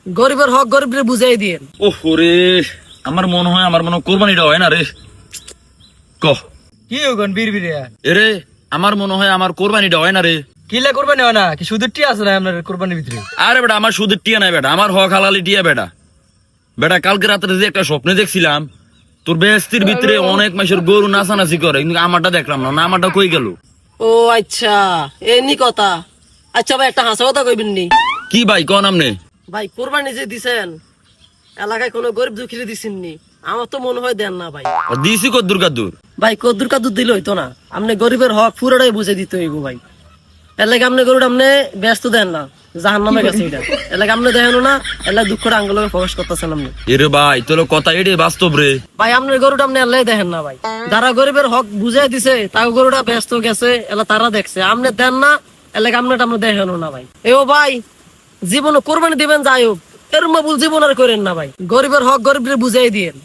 গরিবের হক গরিবরে বুঝাই দিয়েন। ওরে আমার মনে হয় কোরবানিটা হয় না রে। কহ কি ওগন বিড়বিড়ে এরে আমার মনে হয় আমার কোরবানিটা হয় না রে। কিলা কোরবানি হয় না? কি সুদের টিয়া আছে না আপনার কোরবানির ভিতরে? আরে বেটা আমার সুদের টিয়া নাই বেটা, আমার হক হালালি টিয়া বেটা। বেটা কালকে রাত্রে যে একটা স্বপ্নে দেখছিলাম তোর বেস্তির ভিতরে অনেক মাসের গরু নাচানাচি করে, কিন্তু আমারটা দেখলাম না। আমারটা কই গেল? ও আচ্ছা এমনি কথা। আচ্ছা ভাই একটা হাসা কথা কইবেন নি? কি ভাই কোন আমনে? ভাই কোরবানি যে দিছেন এলাকায় কোনো গরিব দুঃখীরে দিছেন নি? আমার তো মনে হয় দেন না ভাই। দিছি কদ্দুর কাদ্দুর। ভাই কদ্দুর কাদ্দুর দিলে হইতো না, আপনি গরিবের হক পুরোটাই বুঝে দিতে হইব ভাই। এর লাগে আপনি গরুটা আপনি ব্যস্ত দেন না, জাহান নামে গেছে এটা। এর লাগে আপনি দেখেন না, এর লাগে দুঃখটা আঙ্গুলকে প্রকাশ করতেছেন আপনি। এরে ভাই তোর কথা এডে বাস্তব রে। ভাই আপনার গরুটা আপনি এলাই দেখেন না ভাই, যারা গরিবের হক বুঝাই দিছে তার গরুটা ব্যস্ত গেছে, এলা তারা দেখছে, আপনি দেন না। এর লাগে আপনারটা আপনি দেখেন না ভাই। এও ভাই জীবনে কোরবানি দিবেন যাই হোক, এর মবুল জীবন আর করেন না ভাই। গরিবের হক গরিবের বুঝাই দিয়েন।